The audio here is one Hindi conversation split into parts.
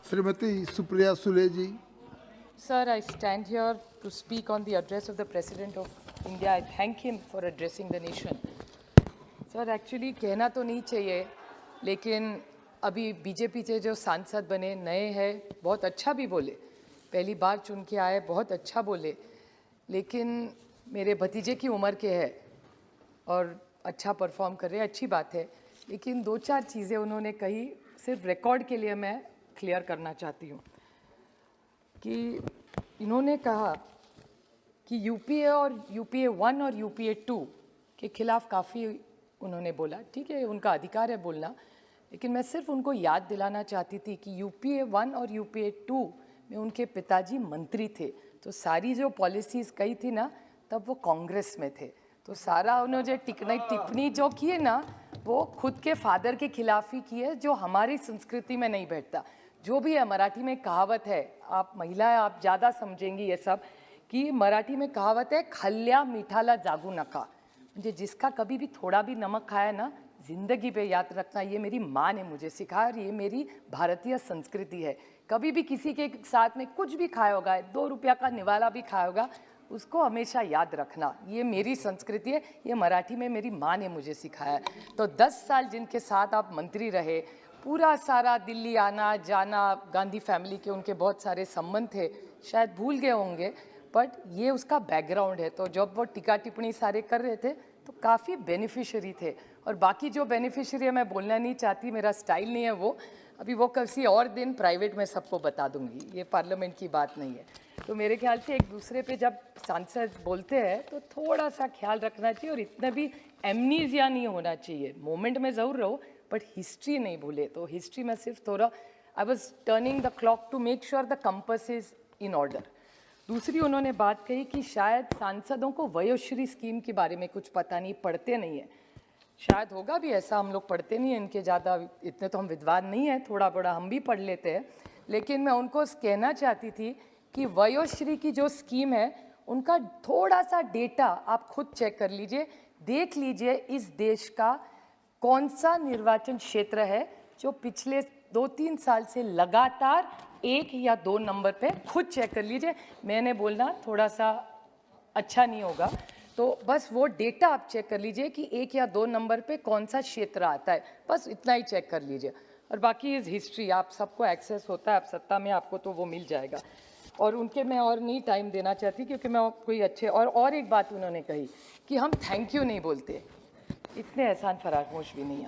Srimati Supriya Sule ji. Sir, I stand here to speak on the address of the President of India. I thank him for addressing the nation. Sir actually कहना तो नहीं चाहिए, लेकिन अभी बीजेपी से जो सांसद बने नए हैं, बहुत अच्छा भी बोले, पहली बार चुन के आए, बहुत अच्छा बोले, लेकिन मेरे भतीजे की उम्र के हैं और अच्छा परफॉर्म कर रहे हैं, अच्छी बात है, लेकिन दो चार चीज़ें उन्होंने कही, सिर्फ रिकॉर्ड के लिए मैं क्लियर करना चाहती हूँ कि इन्होंने कहा कि यूपीए और यूपीए 1 और यूपीए 2 के खिलाफ काफ़ी उन्होंने बोला, ठीक है, उनका अधिकार है बोलना, लेकिन मैं सिर्फ उनको याद दिलाना चाहती थी कि यूपीए 1 और यूपीए 2 में उनके पिताजी मंत्री थे, तो सारी जो पॉलिसीज़ कही थी ना, तब वो कांग्रेस में थे, तो सारा उन्होंने टिप्पणी जो की है ना, वो खुद के फादर के खिलाफ ही की है, जो हमारी संस्कृति में नहीं बैठता। जो भी है, मराठी में कहावत है, आप महिला है, आप ज़्यादा समझेंगी ये सब, कि मराठी में कहावत है, खल्ल्या मिठाला जागू नका, मुझे जिसका कभी भी थोड़ा भी नमक खाया ना, ज़िंदगी पे याद रखना, ये मेरी माँ ने मुझे सिखाया और ये मेरी भारतीय संस्कृति है। कभी भी किसी के साथ में कुछ भी खाया होगा, 2 रुपया का निवाला भी खाया होगा, उसको हमेशा याद रखना, ये मेरी संस्कृति है, ये मराठी में मेरी माँ ने मुझे सिखाया। तो 10 साल जिनके साथ आप मंत्री रहे, पूरा सारा दिल्ली आना जाना, गांधी फैमिली के उनके बहुत सारे संबंध थे, शायद भूल गए होंगे, बट ये उसका बैकग्राउंड है। तो जब वो टीका टिप्पणी सारे कर रहे थे तो काफ़ी बेनिफिशियरी थे, और बाकी जो बेनिफिशियरी है मैं बोलना नहीं चाहती, मेरा स्टाइल नहीं है वो, अभी वो किसी और दिन प्राइवेट में सबको बता दूंगी, ये पार्लियामेंट की बात नहीं है। तो मेरे ख्याल से एक दूसरे पे जब सांसद बोलते हैं तो थोड़ा सा ख्याल रखना चाहिए, और इतना भी एमनीजिया नहीं होना चाहिए, मोमेंट में ज़रूर रहो बट हिस्ट्री नहीं भूले। तो हिस्ट्री में सिर्फ थोड़ा I was turning the clock to make sure the compass is in order. दूसरी उन्होंने बात कही कि शायद सांसदों को वयोश्री स्कीम के बारे में कुछ पता नहीं, पढ़ते नहीं है, शायद होगा भी ऐसा, हम लोग पढ़ते नहीं हैं, इनके ज़्यादा इतने तो हम विद्वान नहीं हैं, थोड़ा बड़ा हम भी पढ़ लेते हैं, लेकिन मैं उनको कहना चाहती थी कि वयोश्री की जो स्कीम है उनका थोड़ा सा डेटा आप खुद चेक कर लीजिए, देख लीजिए इस देश का कौन सा निर्वाचन क्षेत्र है जो पिछले 2-3 साल से लगातार 1 या 2 नंबर पे, खुद चेक कर लीजिए, मैंने बोलना थोड़ा सा अच्छा नहीं होगा, तो बस वो डेटा आप चेक कर लीजिए कि 1 या 2 नंबर पे कौन सा क्षेत्र आता है, बस इतना ही चेक कर लीजिए, और बाकी इज़ हिस्ट्री, आप सबको एक्सेस होता है, आप सत्ता में आपको तो वो मिल जाएगा। और उनके मैं और नहीं टाइम देना चाहती, क्योंकि मैं कोई अच्छे, और एक बात उन्होंने कही कि हम थैंक यू नहीं बोलते, इतने एहसान फरामोश भी नहीं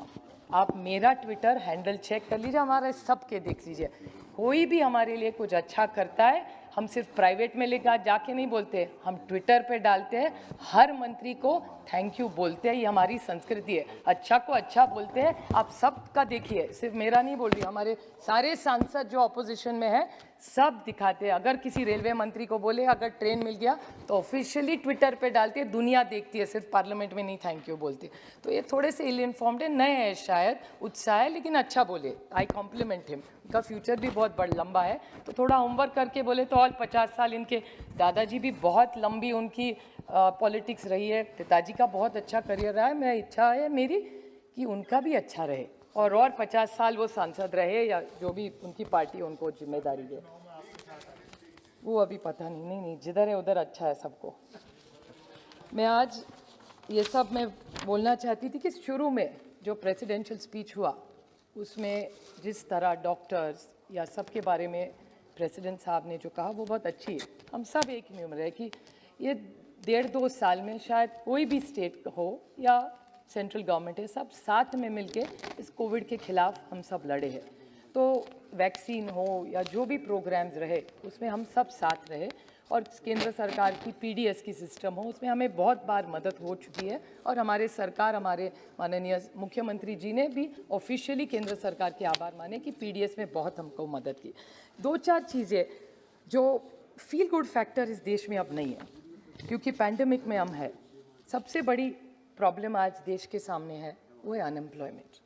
आप मेरा ट्विटर हैंडल चेक कर लीजिए, हमारे सबके देख लीजिए, कोई भी हमारे लिए कुछ अच्छा करता है, हम सिर्फ प्राइवेट में लेकर जाके नहीं बोलते, हम ट्विटर पे डालते हैं, हर मंत्री को थैंक यू बोलते हैं, ये हमारी संस्कृति है, अच्छा को अच्छा बोलते हैं, आप सबका देखिए, सिर्फ मेरा नहीं बोल रही, हमारे सारे सांसद जो अपोजिशन में है सब दिखाते हैं, अगर किसी रेलवे मंत्री को बोले अगर ट्रेन मिल गया तो ऑफिशियली ट्विटर पे डालते हैं, दुनिया देखती है, सिर्फ पार्लियामेंट में नहीं थैंक यू बोलते। तो ये थोड़े से इल इन्फॉर्म्ड है, नए हैं, शायद उत्साह है, लेकिन अच्छा बोले, आई कॉम्प्लीमेंट हिम, उनका फ्यूचर भी बहुत बड़ा लंबा है, तो थोड़ा होमवर्क करके बोले तो और 50 साल, इनके दादाजी भी बहुत लंबी उनकी पॉलिटिक्स रही है, पिताजी का बहुत अच्छा करियर रहा है, मैं इच्छा है मेरी कि उनका भी अच्छा रहे और 50 साल वो सांसद रहे, या जो भी उनकी पार्टी उनको जिम्मेदारी दे, वो अभी पता नहीं, जिधर है उधर अच्छा है सबको। मैं आज ये सब मैं बोलना चाहती थी कि शुरू में जो प्रेसिडेंशियल स्पीच हुआ उसमें जिस तरह डॉक्टर्स या सबके बारे में प्रेसिडेंट साहब ने जो कहा वो बहुत अच्छी है, हम सब एक ही उम्र है कि ये 1.5-2 साल में शायद कोई भी स्टेट हो या सेंट्रल गवर्नमेंट है, सब साथ में मिलके इस कोविड के खिलाफ हम सब लड़े हैं, तो वैक्सीन हो या जो भी प्रोग्राम्स रहे उसमें हम सब साथ रहे, और केंद्र सरकार की पीडीएस की सिस्टम हो उसमें हमें बहुत बार मदद हो चुकी है, और हमारे सरकार, हमारे माननीय मुख्यमंत्री जी ने भी ऑफिशियली केंद्र सरकार के आभार माने कि पीडीएस में बहुत हमको मदद की। 2-4 चीज़ें जो फील गुड फैक्टर इस देश में अब नहीं है, क्योंकि पैंडमिक में हम है, सबसे बड़ी प्रॉब्लम आज देश के सामने है वो है unemployment.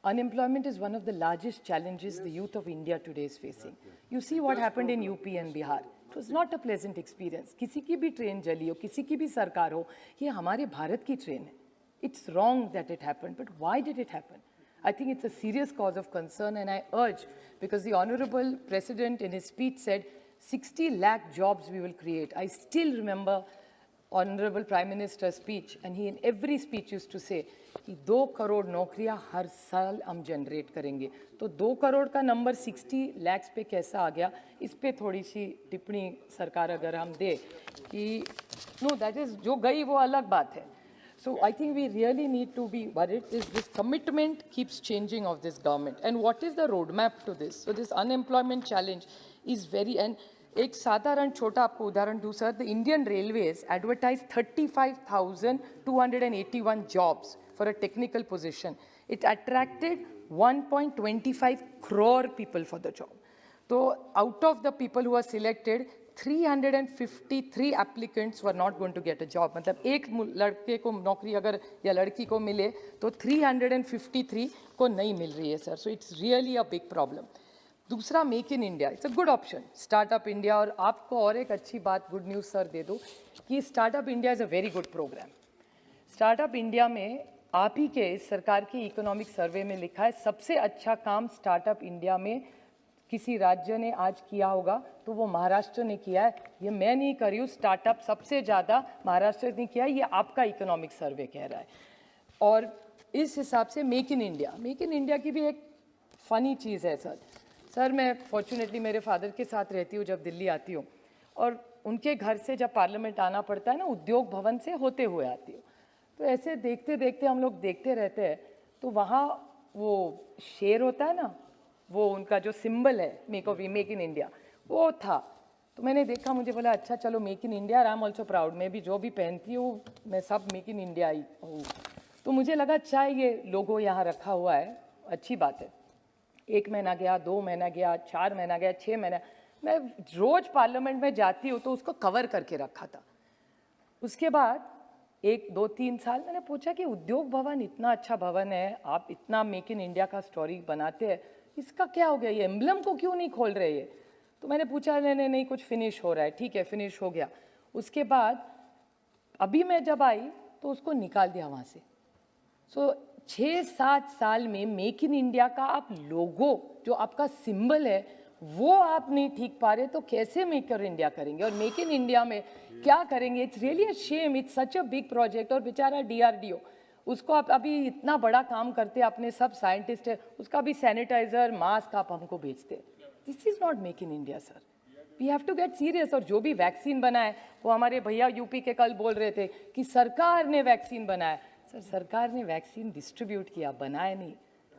Unemployment is one of the largest challenges the youth of India today is facing. You see what happened in UP and Bihar. It was not a pleasant experience. किसी की भी ट्रेन जली हो, किसी की भी सरकार हो, ये हमारे भारत की ट्रेन है. It's wrong that it happened, but why did it happen? I think it's a serious cause of concern, and I urge, because the Honorable President in his speech said 60 lakh jobs we will create. I still remember Honorable Prime Minister's speech, and he in every speech used to say कि 2 करोड़ नौकरियां हर साल हम जनरेट करेंगे. तो 2 करोड़ का नंबर 60 lakhs पे कैसा आ गया, इस पे थोड़ी सी टिप्पणी सरकार अगर हम दे कि नो दैट इज जो गई वो अलग बात है. So I think we really need to be worried. This commitment keeps changing of this government. And what is the roadmap to this? So this unemployment challenge is very, and एक साधारण छोटा आपको उदाहरण दूं sir, the Indian Railways advertised 35,281 jobs for a technical position. It attracted 1.25 crore people for the job. So out of the people who were selected, 353 applicants were not going to get a job. मतलब एक लड़के को नौकरी अगर या लड़की को मिले तो 353 को नहीं मिल रही है sir. So it's really a big problem. दूसरा make in India, it's a good option. Startup India, और आपको और एक अच्छी बात गुड न्यूज़ सर दे दूं कि startup India is a very good programme. Startup India में आप ही के सरकार के इकोनॉमिक सर्वे में लिखा है सबसे अच्छा काम स्टार्टअप इंडिया में किसी राज्य ने आज किया होगा तो वो महाराष्ट्र ने किया है. ये मैं नहीं कर रही हूँ, स्टार्टअप सबसे ज़्यादा महाराष्ट्र ने किया है, ये आपका इकोनॉमिक सर्वे कह रहा है. और इस हिसाब से मेक इन इंडिया की भी एक फ़नी चीज़ है सर. सर मैं फॉर्चुनेटली मेरे फादर के साथ रहती हूँ जब दिल्ली आती हूँ, और उनके घर से जब पार्लियामेंट आना पड़ता है ना, उद्योग भवन से होते हुए आती हूँ, तो ऐसे देखते देखते हम लोग देखते रहते हैं, तो वहाँ वो शेर होता है ना, वो उनका जो सिंबल है मेक इन इंडिया वो था. तो मैंने देखा, मुझे बोला अच्छा चलो make in India, I am also proud. मैं भी जो भी पहनती हूँ मैं सब मेक इन इंडिया ही हूँ. तो मुझे लगा अच्छा ये लोगो यहाँ रखा हुआ है, अच्छी बात है. 1 महीना गया, 2 महीना गया, 4 महीना गया, 6 महीना. मैं रोज पार्लियामेंट में जाती हूँ तो उसको कवर करके रखा था. उसके बाद 1, 2, 3 साल मैंने पूछा कि उद्योग भवन इतना अच्छा भवन है, आप इतना मेक इन इंडिया का स्टोरी बनाते हैं, इसका क्या हो गया, ये एम्बलम को क्यों नहीं खोल रहे ये. तो मैंने पूछा नहीं कुछ फिनिश हो रहा है. ठीक है, फिनिश हो गया. उसके बाद अभी मैं जब आई तो उसको निकाल दिया वहाँ से. सो 6-7 साल में मेक इन इंडिया का आप लोगो जो आपका सिंबल है वो आप नहीं ठीक पा रहे, तो कैसे मेक इन इंडिया करेंगे. और मेक इन इंडिया में क्या करेंगे, it's really a shame, it's such a big project. और बेचारा DRDO, उसको आप अभी इतना बड़ा काम करते, अपने सब साइंटिस्ट है, उसका भी सैनिटाइजर मास्क आप हमको भेजते. This is not make in India sir. We have to get serious. और जो भी वैक्सीन बनाए, वो हमारे भैया यूपी के कल बोल रहे थे कि सरकार ने वैक्सीन बनाया. सर सरकार ने वैक्सीन डिस्ट्रीब्यूट किया, बनाया नहीं.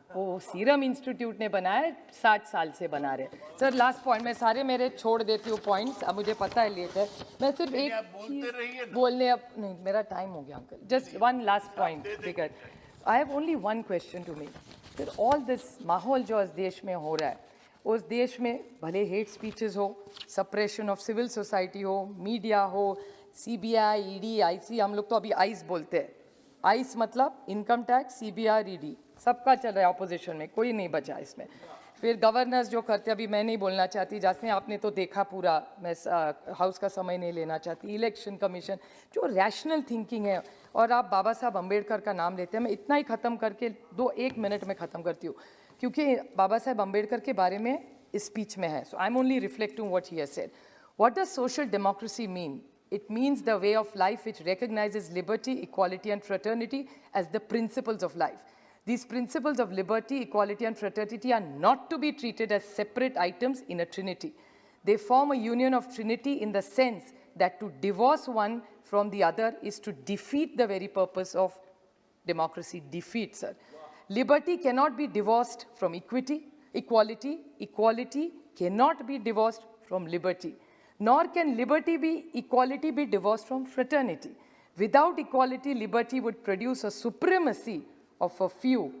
वो सीरम इंस्टीट्यूट ने बनाया, 60 साल से बना रहे. सर लास्ट पॉइंट, मैं सारे मेरे छोड़ देती हूँ पॉइंट्स, अब मुझे पता है लेट है. मैं सिर्फ एक चीज़ बोलने, अब नहीं मेरा टाइम हो गया uncle. Just one last point, because I have only one question to make. फिर ऑल दिस माहौल जो इस देश में हो रहा है, उस देश में भले हेट स्पीचेस हो, सप्रेशन ऑफ सिविल सोसाइटी हो, मीडिया हो, CBI, ED, IC, हम लोग तो अभी आइस बोलते हैं. आइस मतलब इनकम टैक्स, CBI, ED, सबका चल रहा है ऑपोजिशन में, कोई नहीं बचा इसमें. फिर गवर्नर्स जो करते, अभी मैं नहीं बोलना चाहती, जैसे आपने तो देखा पूरा, मैं हाउस का समय नहीं लेना चाहती. इलेक्शन कमीशन जो रैशनल थिंकिंग है, और आप बाबा साहब अम्बेडकर का नाम लेते हैं. मैं इतना ही ख़त्म करके 1 मिनट में ख़त्म करती हूँ, क्योंकि बाबा साहब अम्बेडकर के बारे में इस स्पीच में है. So I am only reflecting what he has said. What does social democracy mean? It means the way of life which recognizes liberty, equality and fraternity as the principles of life. These principles of liberty, equality and fraternity are not to be treated as separate items in a trinity. They form a union of trinity in the sense that to divorce one from the other is to defeat the very purpose of democracy. Defeat, sir. Liberty cannot be divorced from equity. Equality cannot be divorced from liberty. Nor can equality be divorced from fraternity. Without equality, liberty would produce a supremacy of a few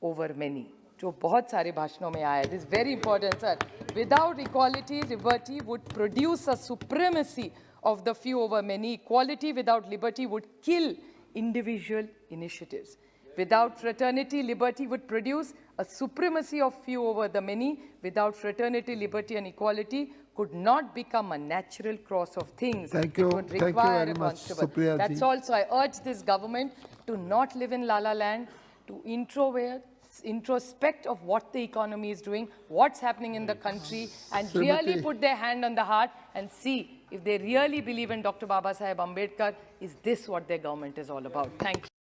over many. जो बहुत सारे भाषणों में आया है. This is very important, sir. Without equality, liberty would produce a supremacy of the few over many. Equality without liberty would kill individual initiatives. Without fraternity, liberty would produce a supremacy of few over the many. Without fraternity, liberty and equality could not become a natural course of things. Thank you. It would Thank you require very a much, constable. Supriya ji. That's all. So I urge this government to not live in La La Land, to introvert, introspect of what the economy is doing, what's happening in the country, and really Srimati- put their hand on the heart and see if they really believe in Dr. Baba Saheb Ambedkar, is this what their government is all about? Thank you.